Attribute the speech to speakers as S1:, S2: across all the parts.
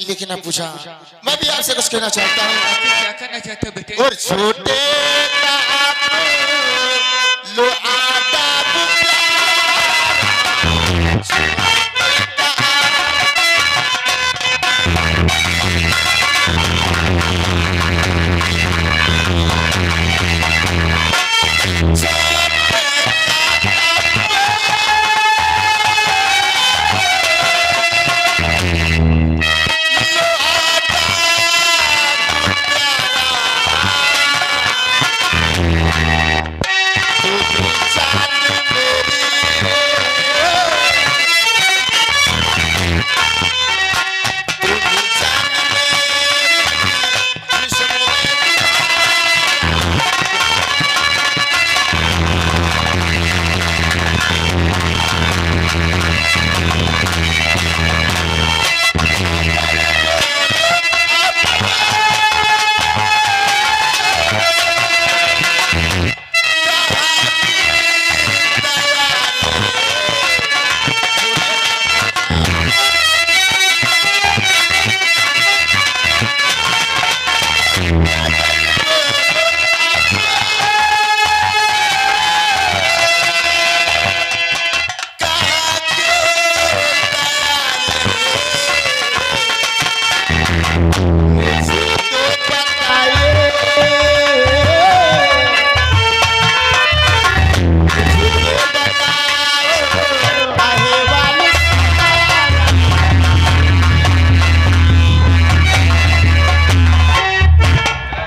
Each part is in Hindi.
S1: लेकिन आप पूछा, मैं भी आपसे कुछ कहना चाहता हूँ।
S2: क्या कहना चाहते हो बेटे?
S1: और छोटे लो आदाब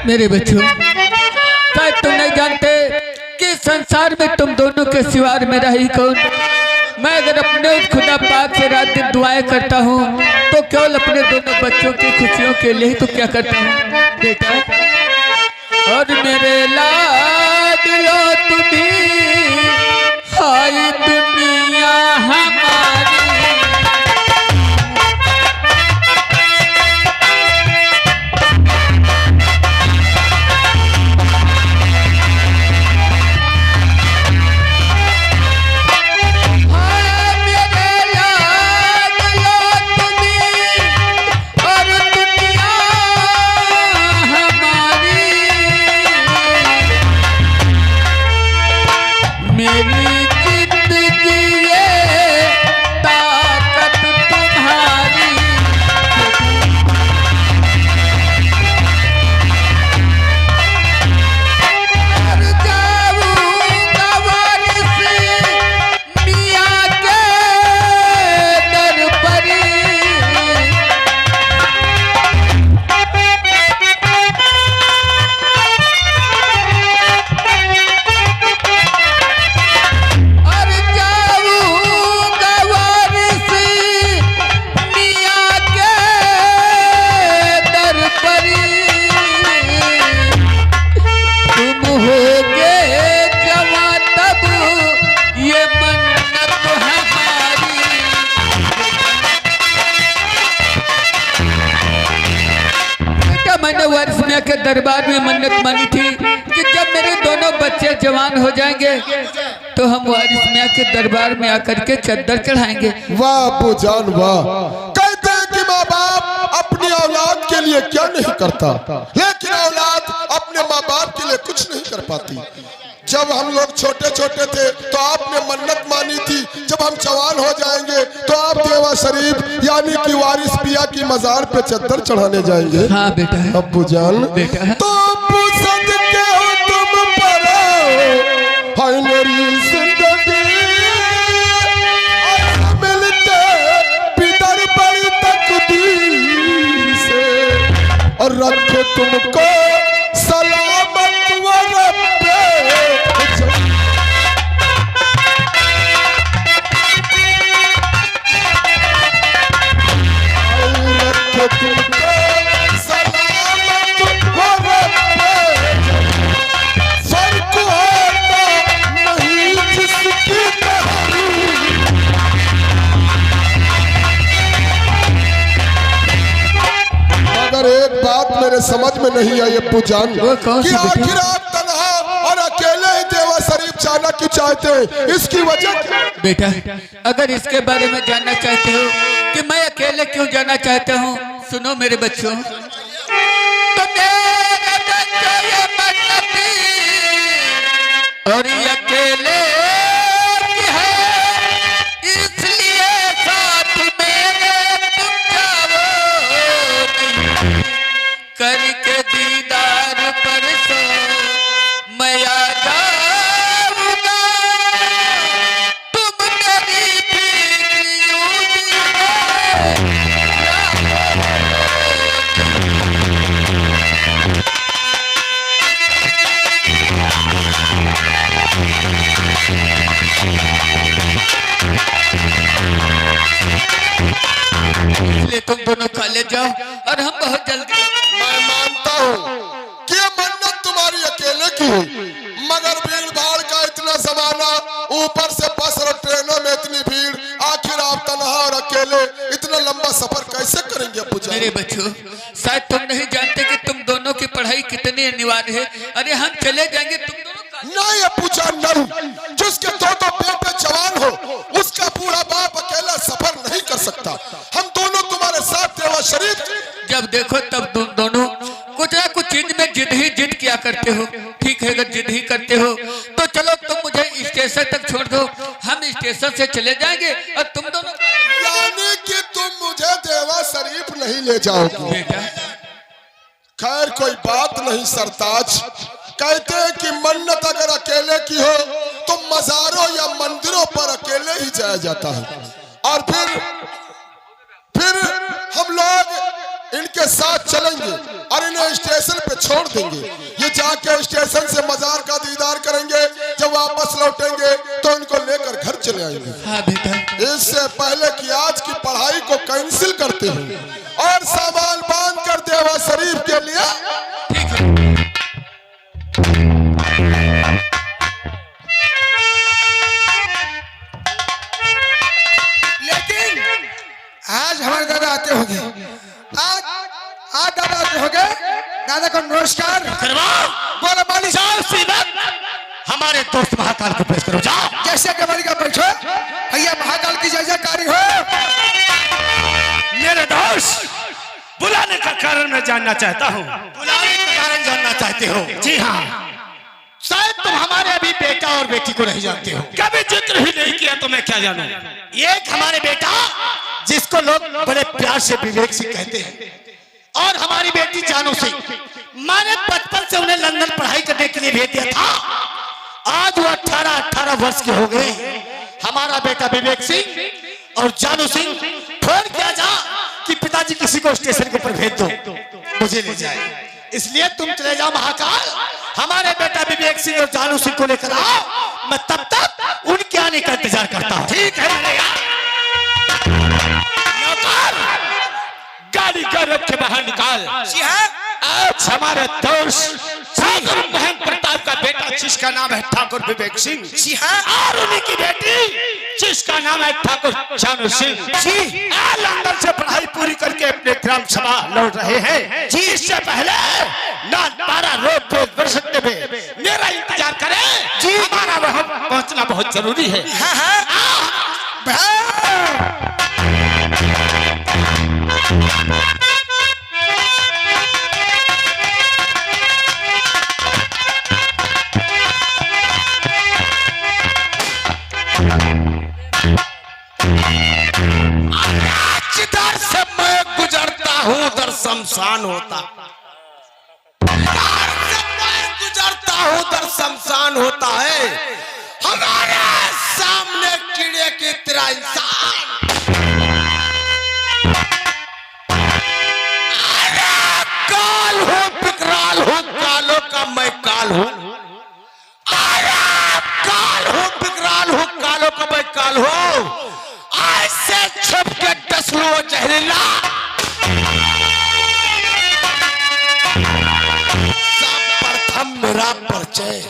S2: मेरे बच्चों, शायद तुम नहीं जानते कि संसार में तुम दोनों के सिवाय मेरा ही कौन। मैं अगर अपने उस खुदा पाक से रात दिन दुआएं करता हूँ तो केवल अपने दोनों बच्चों की खुशियों के लिए ही तो क्या करता हूँ बेटा। और मेरे लाडलो तुम्हें हाय दुनिया हमारी, मेरी जिंदगी के दरबार में मन्नत मानी थी कि जब मेरे दोनों बच्चे जवान हो जाएंगे तो हम वारिस मियाँ के दरबार में आकर के चद्दर चढ़ाएंगे।
S3: वाह अब्बू जान वाह। कहते हैं कि माँ बाप अपनी औलाद के लिए क्या नहीं करता, लेकिन औलाद अपने माँ बाप के लिए कुछ नहीं कर पाती। जब हम लोग छोटे छोटे थे तो आपने मन्नत मानी थी जब हम जवान हो जाएंगे तो आप देवा शरीफ यानी कि वारिस पिया की मजार पे चद्दर चढ़ाने जाएंगे।
S2: हाँ बेटा।
S3: अब्बू जान
S2: बेटा
S3: तो अब्बू सदके हो तुम पर हाय मेरी जिंदगी मिलते पितर बड़ी तकदीर से और रखे तुमको सलामत व रब्बे मेरे समझ में नहीं आई अब्बू जान कि आखिर आप तन्हा और अकेले ही देवा शरीफ जाना क्यों चाहते हैं, इसकी वजह क्या?
S2: बेटा अगर इसके बारे में जानना चाहते हो कि मैं अकेले क्यों जाना चाहता हूँ, सुनो मेरे बच्चों। तो और ये अकेले की है इसलिए साथ मेरे तुम जाओ नहीं, करके दीदार पर सो मैं आ जाऊंगा, तुम मेरी इसलिए तुम दोनों कॉलेज जाओ और हम बहुत जल्दी।
S3: मैं मानता हूँ कि ये मन्नत तुम्हारी अकेले की हुई, मगर भीड़ भाड़ का इतना जमाना, ऊपर से बस और ट्रेनों में इतनी भीड़, आखिर आप तन्हा और अकेले इतना लंबा सफर कैसे करेंगे अब्बू जान?
S2: मेरे बच्चों शायद तुम नहीं जानते कि तुम दोनों की पढ़ाई कितनी अनिवार्य है। अरे हम चले जाएंगे तुम दोनों
S3: नहीं अब्बू जान नहीं, जिसके दो बेटे जवान हो उसका पूरा बाप अकेला सफर नहीं कर सकता। हम दोनों तुम्हारे साथ देवा शरीफ।
S2: जब देखो तब तुम दोनों कुछ ना कुछ चीज में जिद किया करते हो। ठीक है अगर जिद ही करते हो तो चलो तुम मुझे स्टेशन तक छोड़ दो, हम स्टेशन से चले जाएंगे और तुम दोनों।
S3: यानी कि तुम मुझे देवा शरीफ नहीं ले जाओगे?
S2: बेटा
S3: खैर कोई बात नहीं सरताज, कहते हैं कि मन्नत अगर अकेले की हो तो मजारों या मंदिरों पर अकेले ही जाया जाता है, और फिर हम लोग इनके साथ चलेंगे और इन्हें स्टेशन पे छोड़ देंगे। ये जाके स्टेशन से मजार का दीदार करेंगे, जब वापस लौटेंगे तो इनको लेकर घर चले आएंगे।
S2: हाँ बेटा।
S3: इससे पहले कि आज की पढ़ाई को कैंसिल करते हैं और सामान बांध कर देवा शरीफ के लिए।
S2: ठीक है।
S4: लेकिन आज हमारे दादा आते होंगे, आज दादा आते होंगे। दादा को नमस्कार। बोलो मालिक
S1: हमारे दोस्त महाकाल को पेश करो, जाओ।
S4: जैसे कि मालिक आप बैठो, भैया महाकाल की जय जयकारी हो।
S1: मेरे दोस्त बुलाने का कारण मैं जानना चाहता हूँ। बुलाने का कारण जानना चाहते हो? जी हाँ। शायद तुम हमारे अभी बेटा और बेटी को नहीं जानते हो। कभी जिक्र ही नहीं किया तो मैं क्या जानूं? एक हमारे बेटा जिसको लोग बड़े प्यार से विवेक सिंह कहते हैं, और हमारी बेटी जानू सिंह। मैंने बचपन से उन्हें लंदन पढ़ाई करने के लिए भेज दिया था। आज वो 18 वर्ष के हो गए। हमारा बेटा विवेक सिंह और जानू सिंह फोन किया जा कि पिताजी किसी को स्टेशन के ऊपर भेज दो, मुझे ले जाए। इसलिए तुम चले जाओ महाकाल, हमारे बेटा विवेक सिंह और जानू सिंह को लेकर आओ। मैं तब तक उनके आने का इंतजार करता हूँ। ठीक है गाड़ी घर रख के बाहर निकाल। आज हमारे दोस्त सागर महन प्रताप का बेटा जिसका नाम है ठाकुर विवेक सिंह।
S4: जी हाँ।
S1: और उन्हीं की बेटी जिसका नाम है ठाकुर जानू सिंह
S4: जी।
S1: लंदन से पढ़ाई पूरी करके अपने ग्राम सभा लौट रहे हैं जी। इससे पहले नाथपाड़ा रोड पे बरसते में मेरा इंतजार करें जी। हमारा वहां पहुंचना बहुत जरूरी है।
S4: हाँ हाँ।
S1: जिधर से मैं गुजरता हूँ उधर शमशान होता, गुजरता हूँ उधर शमशान होता है। हमारे सामने कीड़े की तरह इंसान, अरे काल हूँ विकराल हूँ, कालों का मैं काल हूँ। अरे काल हूँ विकराल हूँ, कालों का मैं काल हूँ। ऐसे छुप के डसलू जहरीला, सर्वप्रथम मेरा परिचय,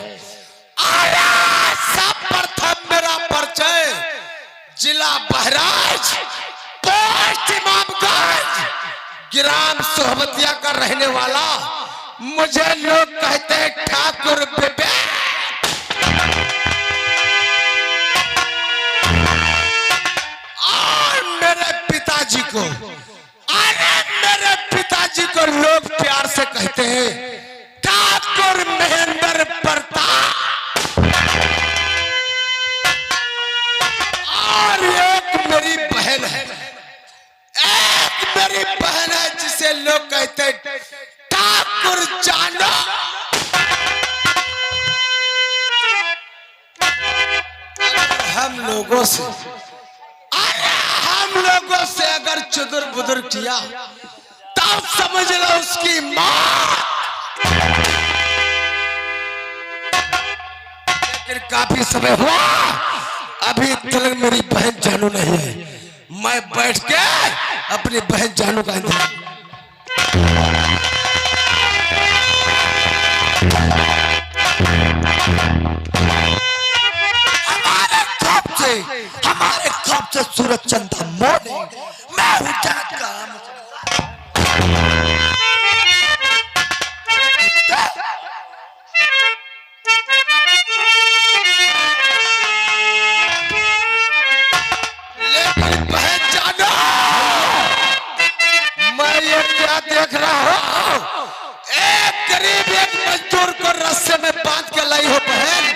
S1: सर्वप्रथम मेरा परिचय जिला बहराइच, पोस्ट इमामगंज, ग्राम सोहबतिया का रहने वाला। मुझे लोग कहते हैं ठाकुर विवेक। पिताजी को, अरे मेरे पिताजी को लोग प्यार से कहते हैं ठाकुर महेंद्र प्रताप। और एक मेरी बहन है, एक मेरी बहन है जिसे लोग कहते हैं ठाकुर जानो। हम लोगों से अगर चुदुर बुदुर किया तब समझ लो उसकी मां। लेकिन काफी समय हुआ, अभी तक मेरी बहन जानू नहीं है। मैं बैठ के अपनी बहन जानू का इंतजार, हमारे खौफ से सूरज चंदा मोड़, मैं हूं जात का लेकिन बहन जानो, मैं ये क्या देख रहा हूं? एक गरीब एक मजदूर को रस्से में बांध के लाई हो बहन।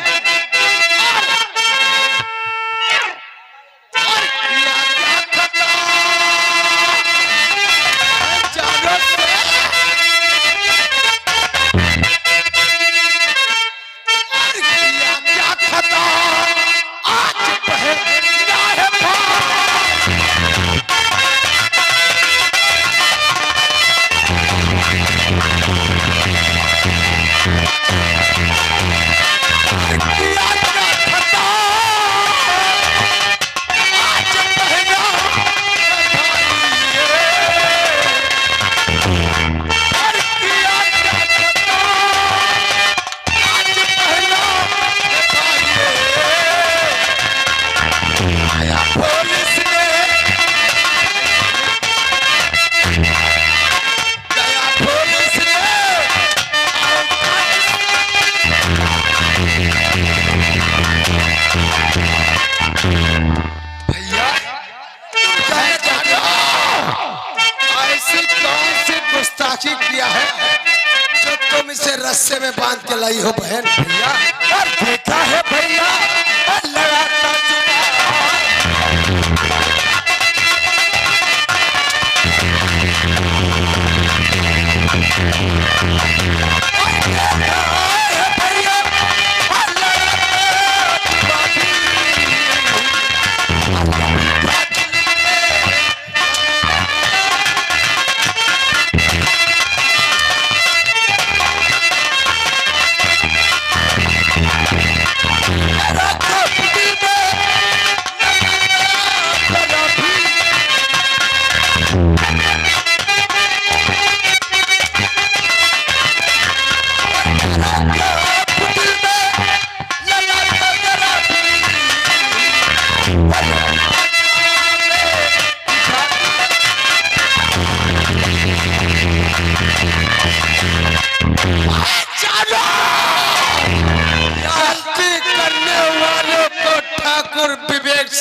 S1: किया है जो तुम इसे रस्से में बांध के लाई हो बहन। भैया और देखा है भैया लगाता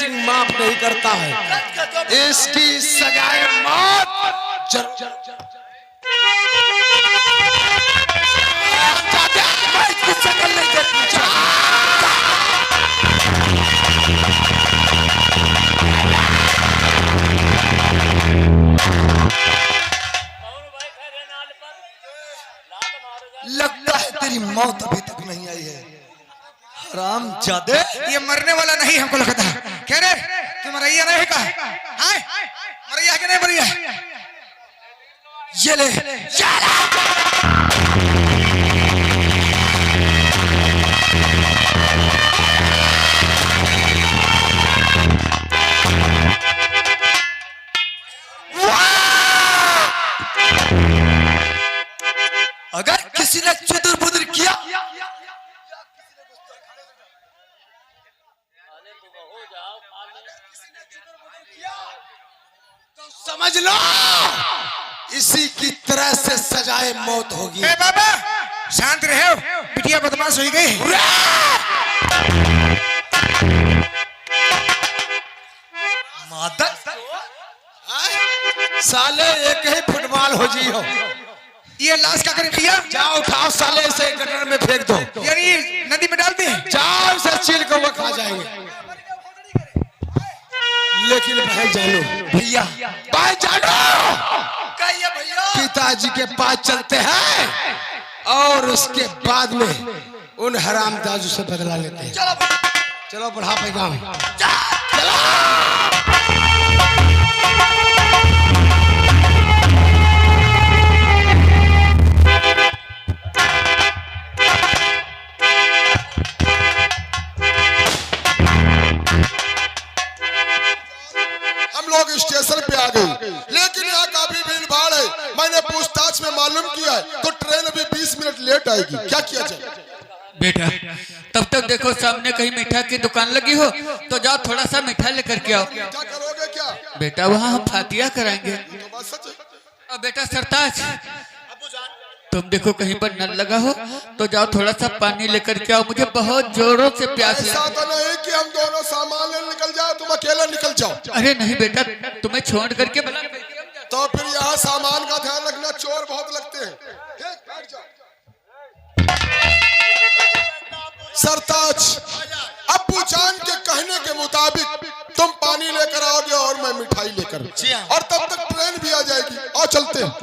S3: सिंह माफ नहीं करता है। इसकी सजाए मौत मैं इसकी शक्ल नहीं देखना चाहता। लगता है तेरी मौत अभी तक नहीं आई है। हरामजादे,
S4: ये मरने वाला नहीं हमको लगता है। कह रहे तू मरैया नहीं का? हाय मरैया के नहीं मरैया?
S3: ये ले अगर किसी ने चुदुर बुदुर किया तो समझ लो इसी की तरह से सजाए मौत होगी।
S4: ए बाबा शांत रहो, बिटिया बदमाश हो गई।
S3: मादक साले एक ही फुटबॉल हो जी हो।
S4: ये लाश क्या करे भैया?
S3: जाओ उठाओ साले इसे गटर में फेंक दो,
S4: यानी नदी में डाल दे।
S3: जाओ इसे चीर कर वो खा जाएंगे। लेकिन भाई जानो भैया, भाई जानो पिताजी के पास चलते हैं और उसके बाद में उन हरामदाजों से बदला लेते हैं। चलो बढ़ा पैगाम चलो। स्टेशन पे आ गई, लेकिन यहाँ काफी भीड़ भाड़ है। मैंने पूछताछ में मालूम किया है तो ट्रेन अभी 20 मिनट लेट आएगी। क्या किया जाए?
S2: बेटा तब तक देखो सामने कहीं मिठाई की दुकान लगी हो तो जाओ थोड़ा सा मिठाई लेकर के आओ।
S3: क्या करोगे? क्या
S2: बेटा वहाँ हम फातिया कराएंगे।
S3: तो बात सच है।
S2: और बेटा सरताज तुम देखो कहीं पर नल लगा हो तो जाओ थोड़ा सा पानी लेकर के आओ, मुझे बहुत जोरों से प्यास है।
S3: ऐसा तो नहीं कि हम दोनों सामान लेने निकल जाओ, तुम अकेले निकल जाओ।
S2: अरे नहीं बेटा तुम्हें छोड़ करके भला
S3: तो फिर यहाँ सामान का ध्यान रखना, चोर बहुत लगते हैं। बैठ जाओ। सरताज अब्बू जान के कहने के मुताबिक तुम पानी लेकर आओगे और मैं मिठाई लेकर, और तब तक ट्रेन भी आ जाएगी। और चलते हैं।